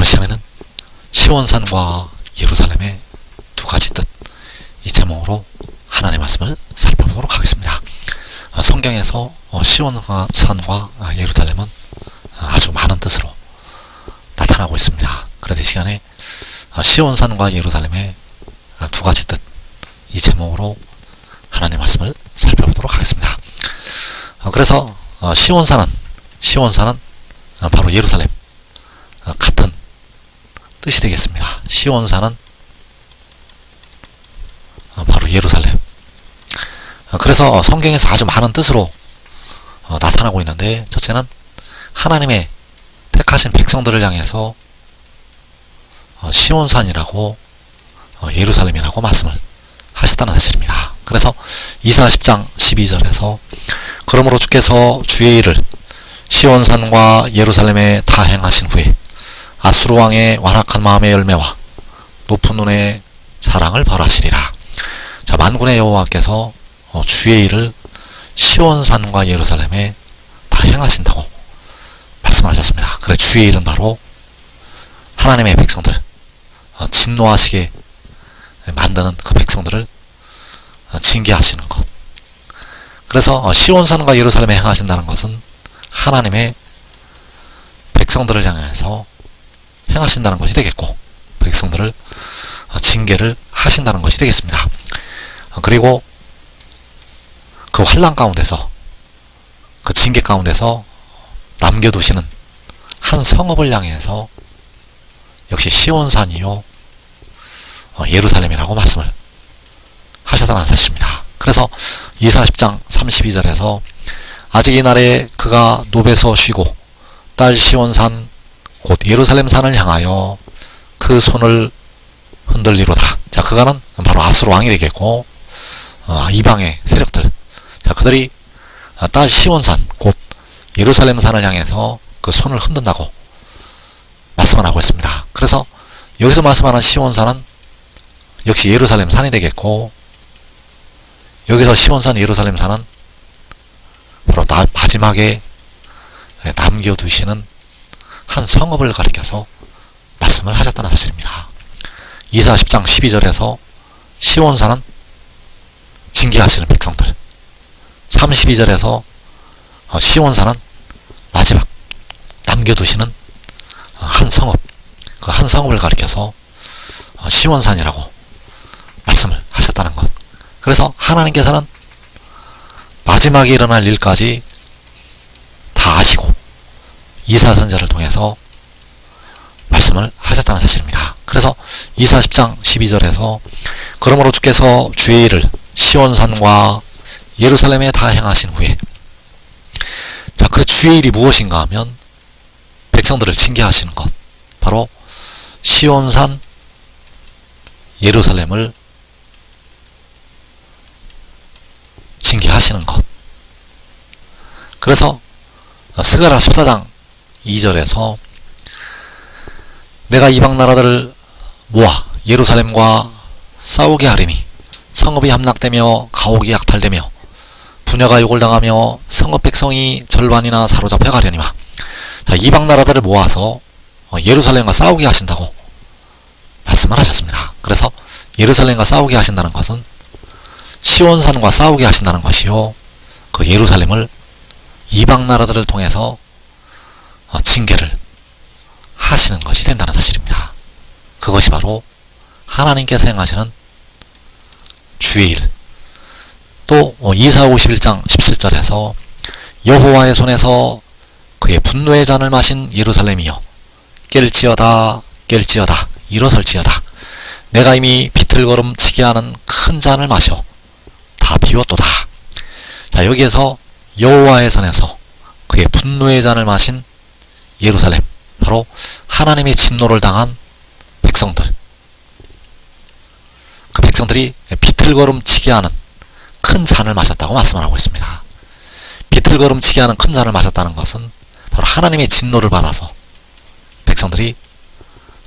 이번 시간에는 시온산과 예루살렘의 두 가지 뜻, 이 제목으로 하나님의 말씀을 살펴보도록 하겠습니다. 성경에서 시온산과 예루살렘은 아주 많은 뜻으로 나타나고 있습니다. 그래서 이 시간에 시온산과 예루살렘의 두 가지 뜻, 이 제목으로 하나님의 말씀을 살펴보도록 하겠습니다. 그래서 시온산은 바로 예루살렘, 같은 뜻이 되겠습니다. 시온산은 바로 예루살렘. 그래서 성경에서 아주 많은 뜻으로 나타나고 있는데, 첫째는 하나님의 택하신 백성들을 향해서 시온산이라고 예루살렘이라고 말씀을 하셨다는 사실입니다. 그래서 이사야 10장 12절에서 그러므로 주께서 주의 일을 시온산과 예루살렘에 다 행하신 후에 아수르 왕의 완악한 마음의 열매와 높은 눈의 사랑을 벌하시리라. 자, 만군의 여호와께서 주의 일을 시온산과 예루살렘에 다 행하신다고 말씀하셨습니다. 그래, 주의 일은 바로 하나님의 백성들, 진노하시게 만드는 그 백성들을 징계하시는 것. 그래서 시온산과 예루살렘에 행하신다는 것은 하나님의 백성들을 향해서 행하신다는 것이 되겠고, 백성들을 징계를 하신다는 것이 되겠습니다. 그리고 그 환난 가운데서, 그 징계 가운데서 남겨두시는 한 성읍을 향해서 역시 시온산이요 예루살렘이라고 말씀을 하셨다는 사실입니다. 그래서 이사야 10장 32절에서 아직 이 날에 그가 노베서 쉬고 딸 시온산 곧 예루살렘 산을 향하여 그 손을 흔들리로다. 자, 그가는 바로 아수르 왕이 되겠고, 이방의 세력들, 자, 그들이 딸 시온산 곧 예루살렘 산을 향해서 그 손을 흔든다고 말씀을 하고 있습니다. 그래서 여기서 말씀하는 시온산은 역시 예루살렘 산이 되겠고, 여기서 시온산 예루살렘 산은 바로 마지막에 남겨두시는 한 성읍을 가리켜서 말씀을 하셨다는 사실입니다. 이사야 10장 12절에서 시온산은 징계하시는 백성들, 32절에서 시온산은 마지막 남겨두시는 한 성읍, 그 한 성읍을 가리켜서 시온산이라고 말씀을 하셨다는 것. 그래서 하나님께서는 마지막에 일어날 일까지 다 아시고 이사야 선지자를 통해서 말씀을 하셨다는 사실입니다. 그래서 이사야 10장 12절에서 그러므로 주께서 주의 일을 시온산과 예루살렘에 다 행하신 후에, 자, 그 주의 일이 무엇인가 하면 백성들을 징계하시는 것, 바로 시온산 예루살렘을 징계하시는 것. 그래서 스가랴 14장 2절에서 내가 이방 나라들을 모아 예루살렘과 싸우게 하리니 성읍이 함락되며 가옥이 약탈되며 부녀가 욕을 당하며 성읍 백성이 절반이나 사로잡혀 가려니와. 자, 이방 나라들을 모아서 예루살렘과 싸우게 하신다고 말씀을 하셨습니다. 그래서 예루살렘과 싸우게 하신다는 것은 시온산과 싸우게 하신다는 것이요, 그 예루살렘을 이방 나라들을 통해서 징계를 하시는 것이 된다는 사실입니다. 그것이 바로 하나님께서 행하시는 주의 일. 또 이사야 51장 17절에서 여호와의 손에서 그의 분노의 잔을 마신 예루살렘이여 깰지어다 깰지어다 일어설지어다. 내가 이미 비틀거름치게 하는 큰 잔을 마셔 다 비웠도다. 자, 여기에서 여호와의 손에서 그의 분노의 잔을 마신 예루살렘, 바로 하나님의 진노를 당한 백성들, 그 백성들이 비틀거름치게 하는 큰 잔을 마셨다고 말씀을 하고 있습니다. 비틀거름치게 하는 큰 잔을 마셨다는 것은 바로 하나님의 진노를 받아서 백성들이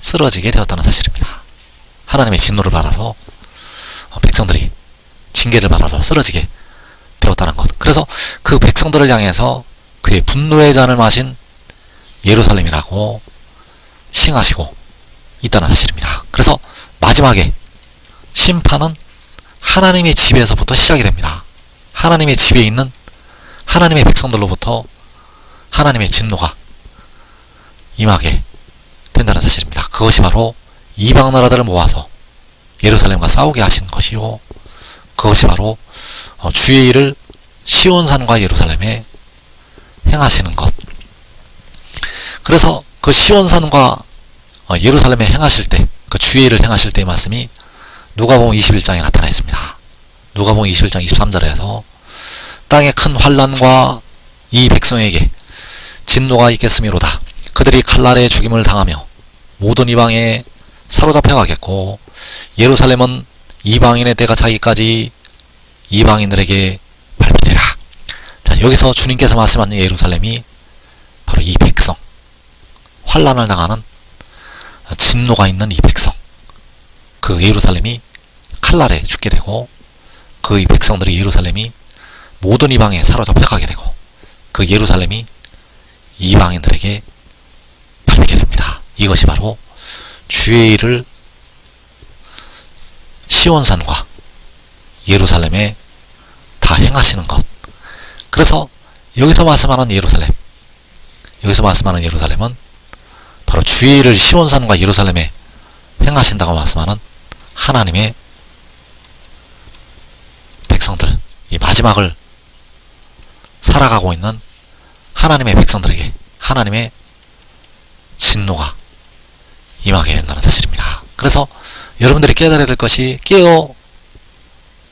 쓰러지게 되었다는 사실입니다. 하나님의 진노를 받아서 백성들이 징계를 받아서 쓰러지게 되었다는 것. 그래서 그 백성들을 향해서 그의 분노의 잔을 마신 예루살렘이라고 시행하시고 있다는 사실입니다. 그래서 마지막에 심판은 하나님의 지배에서부터 시작이 됩니다. 하나님의 지배에 있는 하나님의 백성들로부터 하나님의 진노가 임하게 된다는 사실입니다. 그것이 바로 이방 나라들을 모아서 예루살렘과 싸우게 하신 것이요, 그것이 바로 주의 일을 시온산과 예루살렘에 행하시는 것. 그래서 그 시온산과 예루살렘에 행하실 때, 그 주의 일을 행하실 때의 말씀이 누가복음 21장에 나타나 있습니다. 누가복음 21장 23절에서 땅에 큰 환난과 이 백성에게 진노가 있겠음이로다. 그들이 칼날에 죽임을 당하며 모든 이방에 사로잡혀 가겠고 예루살렘은 이방인의 때가 차기까지 이방인들에게 밟히리라. 자, 여기서 주님께서 말씀하는 예루살렘이 바로 이 백성, 환난을 당하는 진노가 있는 이 백성, 그 예루살렘이 칼날에 죽게 되고 그 이 백성들이 예루살렘이 모든 이방에 사로잡혀 가게 되고 그 예루살렘이 이방인들에게 밟히게 됩니다. 이것이 바로 주의 일을 시온산과 예루살렘에 다 행하시는 것. 그래서 여기서 말씀하는 예루살렘은 바로 주의 일을 시온산과 예루살렘에 행하신다고 말씀하는 하나님의 백성들, 이 마지막을 살아가고 있는 하나님의 백성들에게 하나님의 진노가 임하게 된다는 사실입니다. 그래서 여러분들이 깨달아야 될 것이, 깨어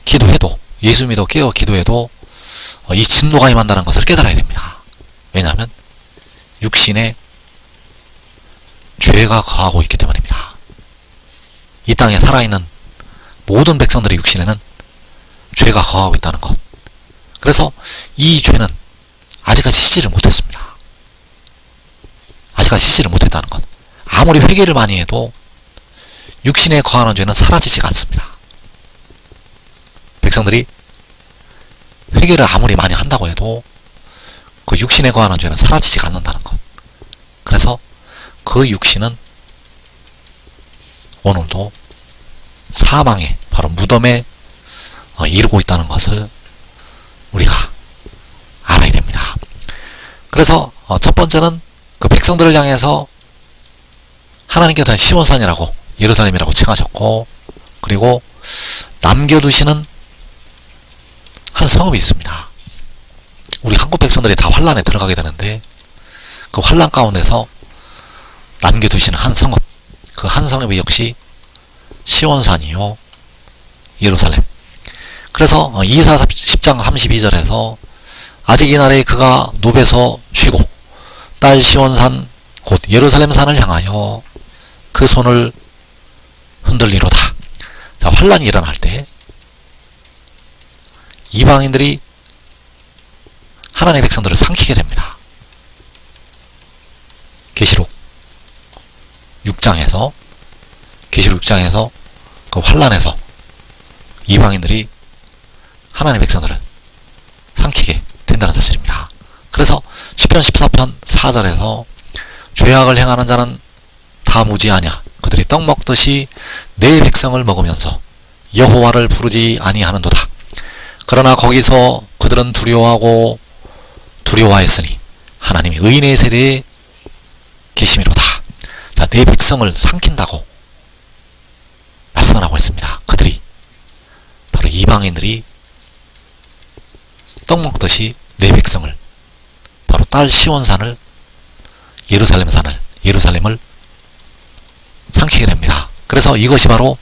기도해도, 예수 믿어 깨어 기도해도 이 진노가 임한다는 것을 깨달아야 됩니다. 왜냐하면 육신에 죄가 거하고 있기 때문입니다. 이 땅에 살아있는 모든 백성들의 육신에는 죄가 거하고 있다는 것. 그래서 이 죄는 아직까지 씻지를 못했습니다. 아직까지 씻지를 못했다는 것. 아무리 회개를 많이 해도 육신에 거하는 죄는 사라지지가 않습니다. 백성들이 회개를 아무리 많이 한다고 해도 그 육신에 거하는 죄는 사라지지가 않는다는 것. 그래서 그 육신은 오늘도 사망의 바로 무덤에 이르고 있다는 것을 우리가 알아야 됩니다. 그래서 첫 번째는 그 백성들을 향해서 하나님께서는 시온산이라고 예루살렘이라고 칭하셨고, 그리고 남겨두시는 한 성읍이 있습니다. 우리 한국 백성들이 다 환란에 들어가게 되는데 그 환란 가운데서 남겨두시는 한 성읍, 그 한 성읍이 역시 시온산이요 예루살렘. 그래서 이사 10장 32절에서 아직 이 날에 그가 노베서 쉬고 딸 시온산 곧 예루살렘 산을 향하여 그 손을 흔들리로다. 자, 환란이 일어날 때 이방인들이 하나님의 백성들을 삼키게 됩니다. 계시록 6장에서 그 환란에서 이방인들이 하나님의 백성들을 삼키게 된다는 사실입니다. 그래서 시편 14편 4절에서 죄악을 행하는 자는 다 무지하냐, 그들이 떡 먹듯이 내 백성을 먹으면서 여호와를 부르지 아니하는도다. 그러나 거기서 그들은 두려워하였으니 하나님이 의인의 세대에 계심이로다. 자, 내 백성을 삼킨다고 말씀을 하고 있습니다. 그들이 바로 이방인들이 떡 먹듯이 내 백성을, 바로 딸 시온산을, 예루살렘을 삼키게 됩니다. 그래서 이것이 바로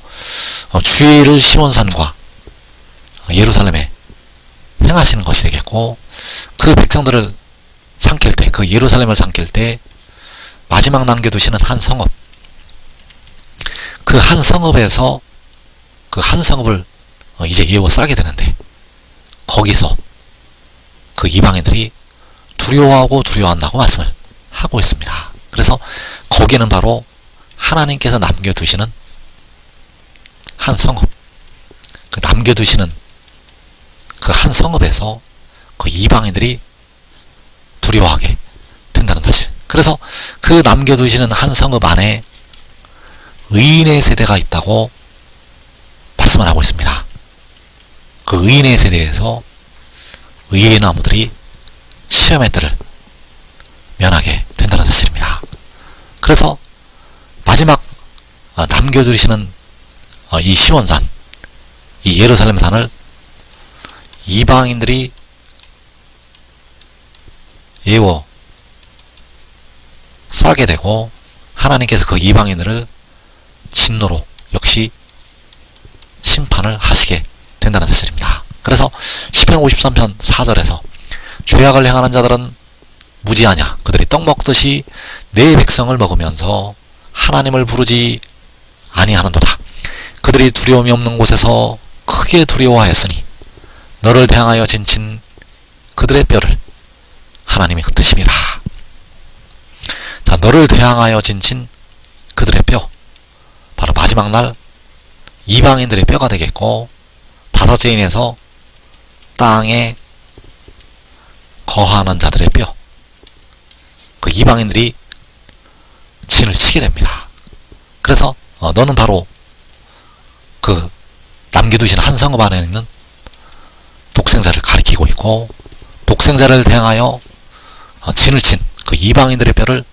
주의 일을 시온산과 예루살렘에 행하시는 것이 되겠고, 그 백성들을 삼킬 때, 그 예루살렘을 삼킬 때 마지막 남겨두시는 한 성읍, 그 한 성읍에서 그 한 성읍을 이제 에워싸게 되는데, 거기서 그 이방인들이 두려워한다고 말씀을 하고 있습니다. 그래서 거기는 바로 하나님께서 남겨두시는 한 성읍, 그 남겨두시는 그 한 성읍에서 그 이방인들이 두려워하게 된다는 사실, 그래서 그 남겨두시는 한 성읍 안에 의인의 세대가 있다고 말씀을 하고 있습니다. 그 의인의 세대에서 의의 나무들이 시험의 때를 면하게 된다는 사실입니다. 그래서 마지막 남겨두시는 이 시온산, 이 예루살렘산을 이방인들이 예워 싸게 되고 하나님께서 그 이방인들을 진노로 역시 심판을 하시게 된다는 사실입니다. 그래서 시편 53편 4절에서 죄악을 행하는 자들은 무지하냐, 그들이 떡 먹듯이 내 백성을 먹으면서 하나님을 부르지 아니하는도다. 그들이 두려움이 없는 곳에서 크게 두려워하였으니 너를 대항하여 진친 그들의 뼈를 하나님이 흩으심이라. 자, 너를 대항하여 진친 그들의 뼈, 바로 마지막 날 이방인들의 뼈가 되겠고, 다섯째 인에서 땅에 거하는 자들의 뼈, 그 이방인들이 진을 치게 됩니다. 그래서 너는 바로 그 남겨두신 한 성읍 안에 있는 독생자를 가리키고 있고, 독생자를 대항하여 진을 친 그 이방인들의 뼈를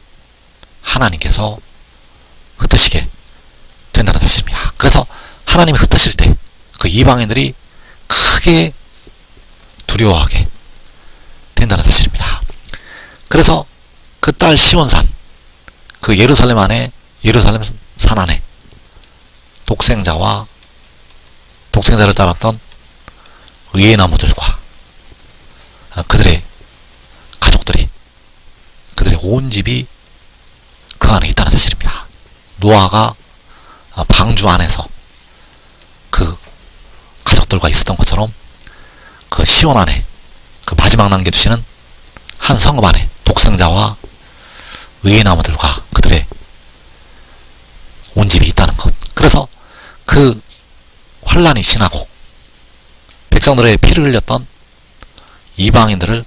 하나님께서 흩으시게 된다는 사실입니다. 그래서 하나님이 흩으실 때 그 이방인들이 크게 두려워하게 된다는 사실입니다. 그래서 그 딸 시온산, 그 예루살렘 안에, 예루살렘 산 안에 독생자와 독생자를 따랐던 의의 나무들과 그들의 가족들이, 그들의 온 집이 그 안에 있다는 사실입니다. 노아가 방주 안에서 그 가족들과 있었던 것처럼 그 시온 안에, 그 마지막 남겨두시는 한 성읍 안에 독생자와 의의 나무들과 그들의 온 집이 있다는 것. 그래서 그 환란이 지나고 백성들의 피를 흘렸던 이방인들을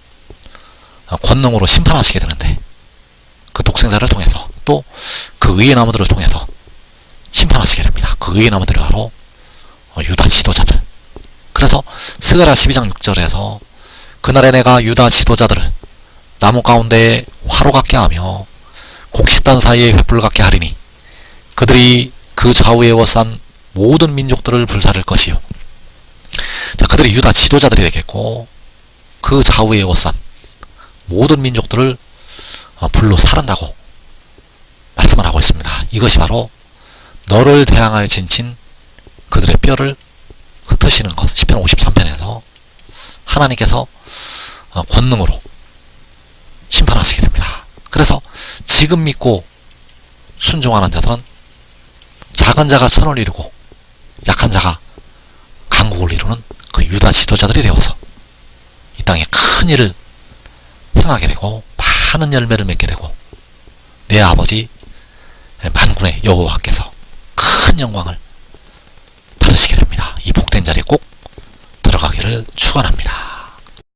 권능으로 심판하시게 되는데, 그 독생자를 통해서 또 그 의의 나무들을 통해서 심판하시게 됩니다. 그 의의 나무들이 바로 유다 지도자들. 그래서 스가랴 12장 6절에서 그날에 내가 유다 지도자들을 나무 가운데 화로 같게 하며 곡식단 사이에 횃불 같게 하리니 그들이 그 좌우에 워싼 모든 민족들을 불사를 것이요. 자, 그들이 유다 지도자들이 되겠고, 그 좌우에 워싼 모든 민족들을 불로 사른다고 말씀을 하고 있습니다. 이것이 바로 너를 대항하여 진친 그들의 뼈를 흩으시는 것. 시편 53편에서 하나님께서 권능으로 심판하시게 됩니다. 그래서 지금 믿고 순종하는 자들은 작은 자가 선을 이루고 약한 자가 강국을 이루는 그 유다 지도자들이 되어서 이 땅에 큰 일을 행하게 되고 많은 열매를 맺게 되고 내 아버지 만군의 여호와께서 큰 영광을 받으시게 됩니다. 이 복된 자리에 꼭 들어가기를 축원합니다.